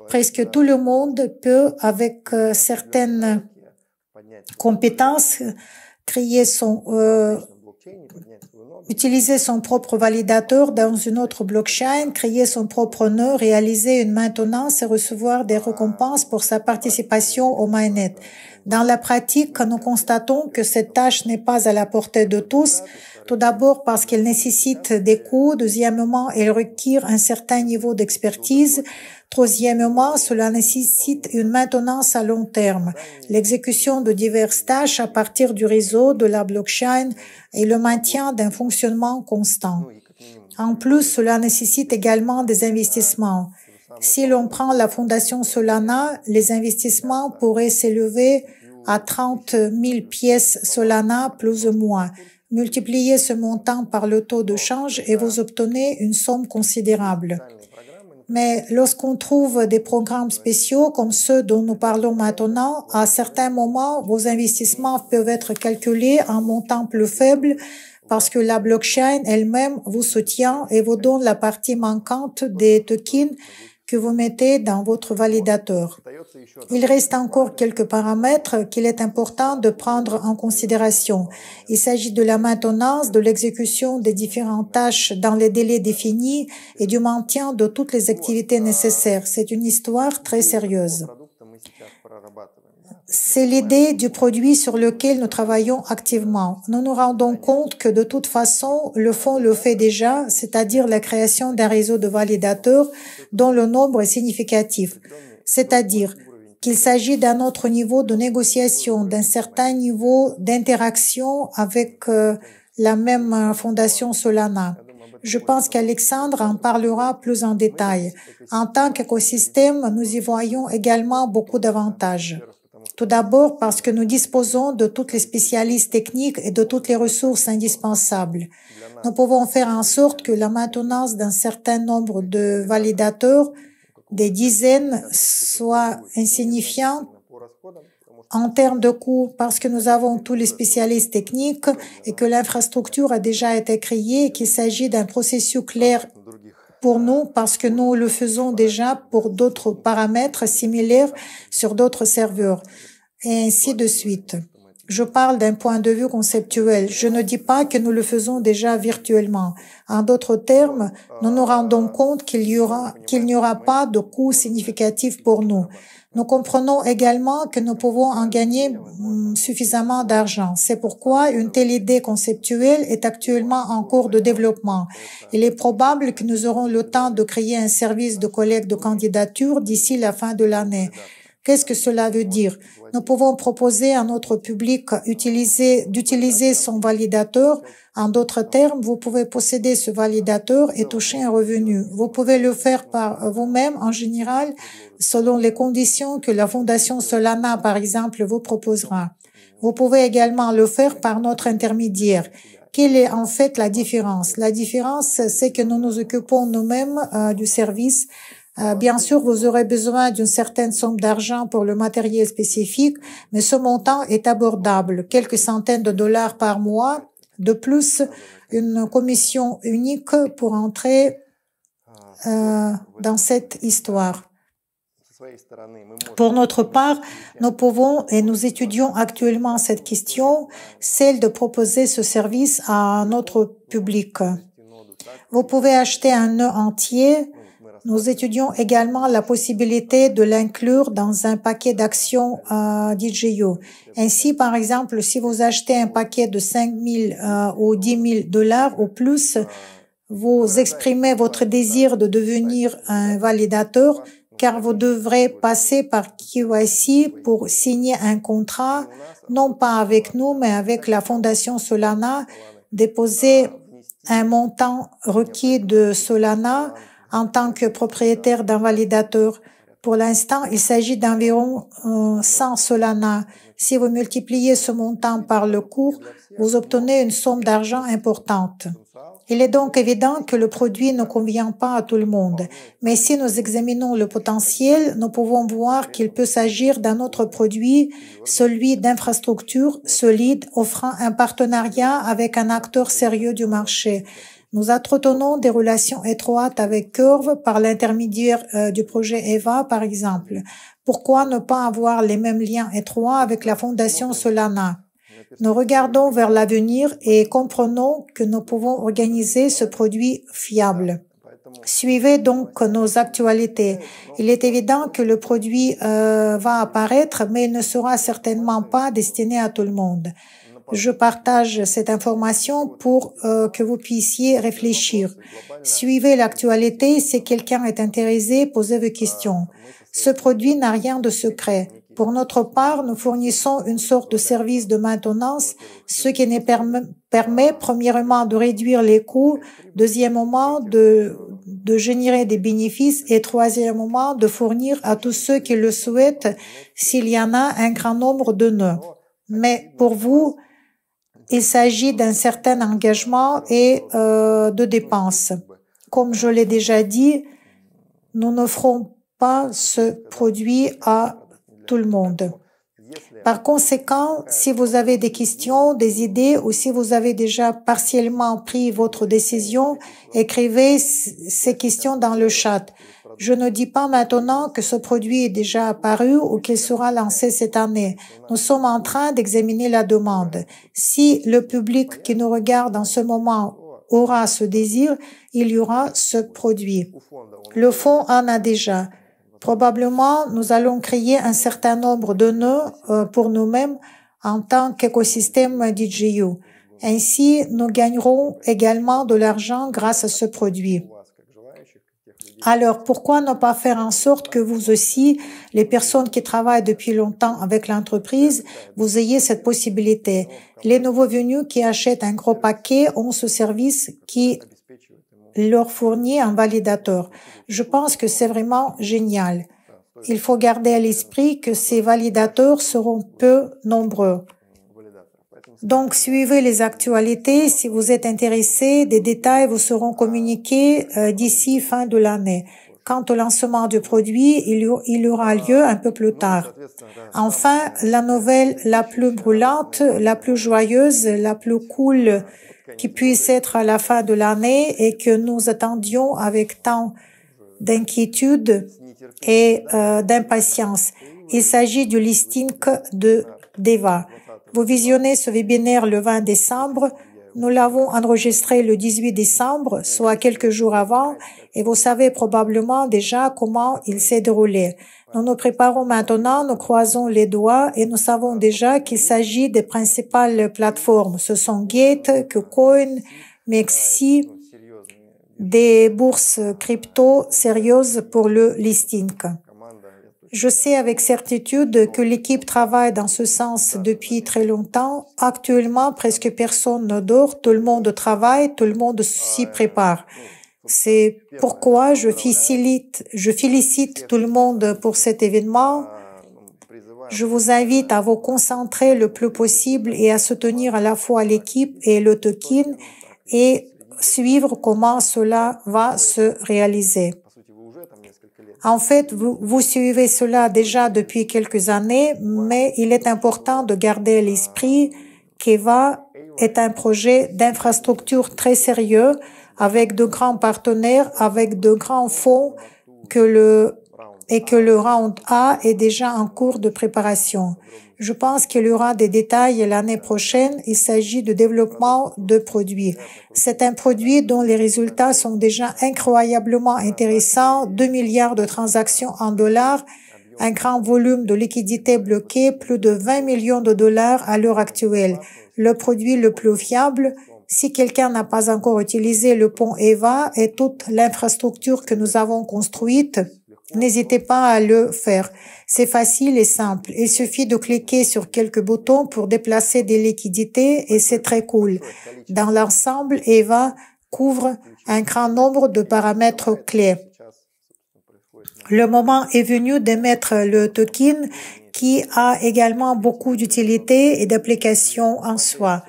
presque tout le monde peut, avec certaines compétences, utiliser son propre validateur dans une autre blockchain, créer son propre nœud, réaliser une maintenance et recevoir des récompenses pour sa participation au mainnet. Dans la pratique, nous constatons que cette tâche n'est pas à la portée de tous. Tout d'abord parce qu'elle nécessite des coûts. Deuxièmement, elle requiert un certain niveau d'expertise. Troisièmement, cela nécessite une maintenance à long terme, l'exécution de diverses tâches à partir du réseau, de la blockchain et le maintien d'un fonctionnement constant. En plus, cela nécessite également des investissements. Si l'on prend la fondation Solana, les investissements pourraient s'élever à 30 000 pièces Solana plus ou moins. Multipliez ce montant par le taux de change et vous obtenez une somme considérable. Mais lorsqu'on trouve des programmes spéciaux comme ceux dont nous parlons maintenant, à certains moments, vos investissements peuvent être calculés en montant plus faible parce que la blockchain elle-même vous soutient et vous donne la partie manquante des tokens que vous mettez dans votre validateur. Il reste encore quelques paramètres qu'il est important de prendre en considération. Il s'agit de la maintenance, de l'exécution des différentes tâches dans les délais définis et du maintien de toutes les activités nécessaires. C'est une histoire très sérieuse. C'est l'idée du produit sur lequel nous travaillons activement. Nous nous rendons compte que de toute façon, le fonds le fait déjà, c'est-à-dire la création d'un réseau de validateurs dont le nombre est significatif. C'est-à-dire qu'il s'agit d'un autre niveau de négociation, d'un certain niveau d'interaction avec la même fondation Solana. Je pense qu'Alexandre en parlera plus en détail. En tant qu'écosystème, nous y voyons également beaucoup d'avantages. Tout d'abord parce que nous disposons de toutes les spécialistes techniques et de toutes les ressources indispensables. Nous pouvons faire en sorte que la maintenance d'un certain nombre de validateurs, des dizaines, soit insignifiante en termes de coûts parce que nous avons tous les spécialistes techniques et que l'infrastructure a déjà été créée et qu'il s'agit d'un processus clair pour nous parce que nous le faisons déjà pour d'autres paramètres similaires sur d'autres serveurs et ainsi de suite. Je parle d'un point de vue conceptuel. Je ne dis pas que nous le faisons déjà virtuellement. En d'autres termes, nous nous rendons compte qu'il n'y aura pas de coût significatif pour nous. Nous comprenons également que nous pouvons en gagner suffisamment d'argent. C'est pourquoi une telle idée conceptuelle est actuellement en cours de développement. Il est probable que nous aurons le temps de créer un service de collecte de candidatures d'ici la fin de l'année. Qu'est-ce que cela veut dire? Nous pouvons proposer à notre public d'utiliser son validateur. En d'autres termes, vous pouvez posséder ce validateur et toucher un revenu. Vous pouvez le faire par vous-même en général, selon les conditions que la fondation Solana, par exemple, vous proposera. Vous pouvez également le faire par notre intermédiaire. Quelle est en fait la différence? La différence, c'est que nous nous occupons nous-mêmes du service. Bien sûr, vous aurez besoin d'une certaine somme d'argent pour le matériel spécifique, mais ce montant est abordable, quelques centaines de dollars par mois. De plus, une commission unique pour entrer dans cette histoire. Pour notre part, nous pouvons et nous étudions actuellement cette question, celle de proposer ce service à notre public. Vous pouvez acheter un nœud entier. Nous étudions également la possibilité de l'inclure dans un paquet d'actions DJU. Ainsi, par exemple, si vous achetez un paquet de 5 000 ou 10 000 $ ou plus, vous exprimez votre désir de devenir un validateur car vous devrez passer par KYC pour signer un contrat, non pas avec nous, mais avec la Fondation Solana, déposer un montant requis de Solana en tant que propriétaire d'un validateur. Pour l'instant, il s'agit d'environ 100 Solana. Si vous multipliez ce montant par le cours, vous obtenez une somme d'argent importante. Il est donc évident que le produit ne convient pas à tout le monde. Mais si nous examinons le potentiel, nous pouvons voir qu'il peut s'agir d'un autre produit, celui d'infrastructures solides offrant un partenariat avec un acteur sérieux du marché. Nous entretenons des relations étroites avec Curve par l'intermédiaire du projet EVA, par exemple. Pourquoi ne pas avoir les mêmes liens étroits avec la Fondation Solana? Nous regardons vers l'avenir et comprenons que nous pouvons organiser ce produit fiable. Suivez donc nos actualités. Il est évident que le produit va apparaître, mais il ne sera certainement pas destiné à tout le monde. Je partage cette information pour que vous puissiez réfléchir. Suivez l'actualité. Si quelqu'un est intéressé, posez vos questions. Ce produit n'a rien de secret. Pour notre part, nous fournissons une sorte de service de maintenance, ce qui nous permet premièrement de réduire les coûts, deuxièmement de générer des bénéfices et troisièmement de fournir à tous ceux qui le souhaitent s'il y en a un grand nombre de nœuds. Mais pour vous, il s'agit d'un certain engagement et de dépenses. Comme je l'ai déjà dit, nous n'offrons pas ce produit à tout le monde. Par conséquent, si vous avez des questions, des idées ou si vous avez déjà partiellement pris votre décision, écrivez ces questions dans le chat. Je ne dis pas maintenant que ce produit est déjà apparu ou qu'il sera lancé cette année. Nous sommes en train d'examiner la demande. Si le public qui nous regarde en ce moment aura ce désir, il y aura ce produit. Le fonds en a déjà. Probablement, nous allons créer un certain nombre de nœuds pour nous-mêmes en tant qu'écosystème DJU. Ainsi, nous gagnerons également de l'argent grâce à ce produit. Alors, pourquoi ne pas faire en sorte que vous aussi, les personnes qui travaillent depuis longtemps avec l'entreprise, vous ayez cette possibilité? Les nouveaux venus qui achètent un gros paquet ont ce service qui leur fournit un validateur. Je pense que c'est vraiment génial. Il faut garder à l'esprit que ces validateurs seront peu nombreux. Donc, suivez les actualités. Si vous êtes intéressé, des détails vous seront communiqués d'ici fin de l'année. Quant au lancement du produit, il aura lieu un peu plus tard. Enfin, la nouvelle la plus brûlante, la plus joyeuse, la plus cool qui puisse être à la fin de l'année et que nous attendions avec tant d'inquiétude et d'impatience. Il s'agit du listing d'EVA. Vous visionnez ce webinaire le 20 décembre. Nous l'avons enregistré le 18 décembre, soit quelques jours avant, et vous savez probablement déjà comment il s'est déroulé. Nous nous préparons maintenant, nous croisons les doigts et nous savons déjà qu'il s'agit des principales plateformes. Ce sont Gate, KuCoin, Mexi, des bourses crypto sérieuses pour le listing. Je sais avec certitude que l'équipe travaille dans ce sens depuis très longtemps. Actuellement, presque personne ne dort, tout le monde travaille, tout le monde s'y prépare. C'est pourquoi je félicite tout le monde pour cet événement. Je vous invite à vous concentrer le plus possible et à soutenir à la fois l'équipe et le token et suivre comment cela va se réaliser. En fait, vous suivez cela déjà depuis quelques années, mais il est important de garder à l'esprit qu'EVA est un projet d'infrastructure très sérieux avec de grands partenaires, avec de grands fonds que le et que le round A est déjà en cours de préparation. Je pense qu'il y aura des détails l'année prochaine. Il s'agit de développement de produits. C'est un produit dont les résultats sont déjà incroyablement intéressants. 2 milliards de transactions en dollars, un grand volume de liquidités bloquées, plus de 20 millions de dollars à l'heure actuelle. Le produit le plus fiable. Si quelqu'un n'a pas encore utilisé le pont EVA et toute l'infrastructure que nous avons construite, n'hésitez pas à le faire. C'est facile et simple. Il suffit de cliquer sur quelques boutons pour déplacer des liquidités et c'est très cool. Dans l'ensemble, EVA couvre un grand nombre de paramètres clés. Le moment est venu d'émettre le token qui a également beaucoup d'utilité et d'applications en soi.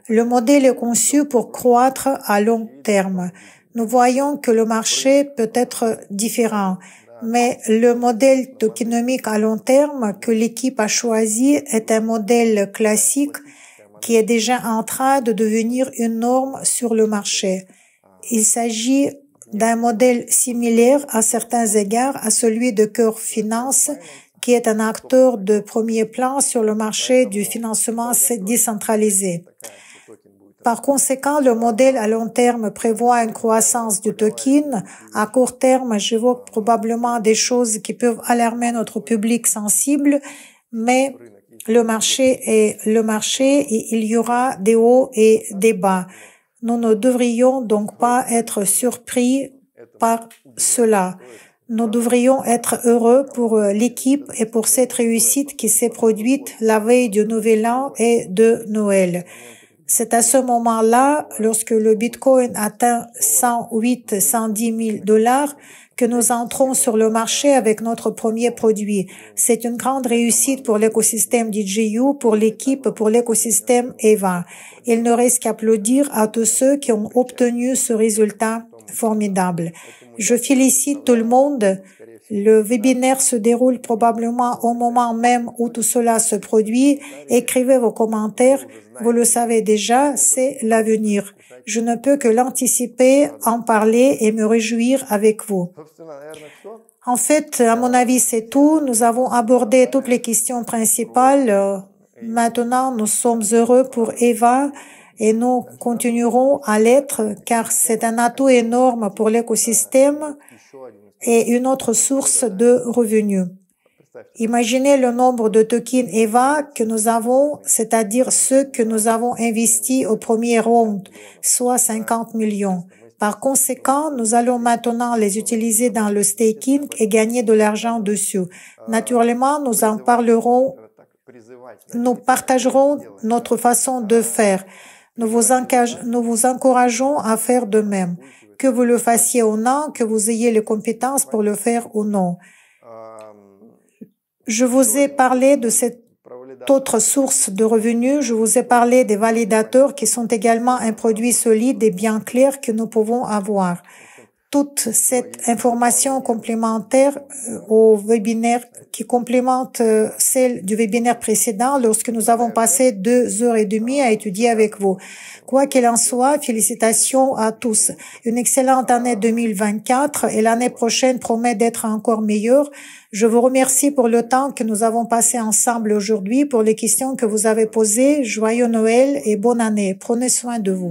Le modèle est conçu pour croître à long terme. Nous voyons que le marché peut être différent, mais le modèle tokenomique à long terme que l'équipe a choisi est un modèle classique qui est déjà en train de devenir une norme sur le marché. Il s'agit d'un modèle similaire à certains égards à celui de Curve Finance, qui est un acteur de premier plan sur le marché du financement décentralisé. Par conséquent, le modèle à long terme prévoit une croissance du token. À court terme, j'évoque probablement des choses qui peuvent alarmer notre public sensible, mais le marché est le marché et il y aura des hauts et des bas. Nous ne devrions donc pas être surpris par cela. Nous devrions être heureux pour l'équipe et pour cette réussite qui s'est produite la veille du Nouvel An et de Noël. C'est à ce moment-là, lorsque le Bitcoin atteint 108-110 000 dollars, que nous entrons sur le marché avec notre premier produit. C'est une grande réussite pour l'écosystème DJU, pour l'équipe, pour l'écosystème EVA. Il ne reste qu'à applaudir à tous ceux qui ont obtenu ce résultat formidable. Je félicite tout le monde. Le webinaire se déroule probablement au moment même où tout cela se produit. Écrivez vos commentaires. Vous le savez déjà, c'est l'avenir. Je ne peux que l'anticiper, en parler et me réjouir avec vous. En fait, à mon avis, c'est tout. Nous avons abordé toutes les questions principales. Maintenant, nous sommes heureux pour EVA et nous continuerons à l'être car c'est un atout énorme pour l'écosystème et une autre source de revenus. Imaginez le nombre de tokens EVA que nous avons, c'est-à-dire ceux que nous avons investis au premier round, soit 50 millions. Par conséquent, nous allons maintenant les utiliser dans le staking et gagner de l'argent dessus. Naturellement, nous partagerons notre façon de faire. Nous vous encourageons à faire de même. Que vous le fassiez ou non, que vous ayez les compétences pour le faire ou non. Je vous ai parlé de cette autre source de revenus. Je vous ai parlé des validateurs qui sont également un produit solide et bien clair que nous pouvons avoir. Toute cette information complémentaire au webinaire qui complémente celle du webinaire précédent lorsque nous avons passé 2 heures et demie à étudier avec vous. Quoi qu'il en soit, félicitations à tous. Une excellente année 2024 et l'année prochaine promet d'être encore meilleure. Je vous remercie pour le temps que nous avons passé ensemble aujourd'hui, pour les questions que vous avez posées. Joyeux Noël et bonne année. Prenez soin de vous.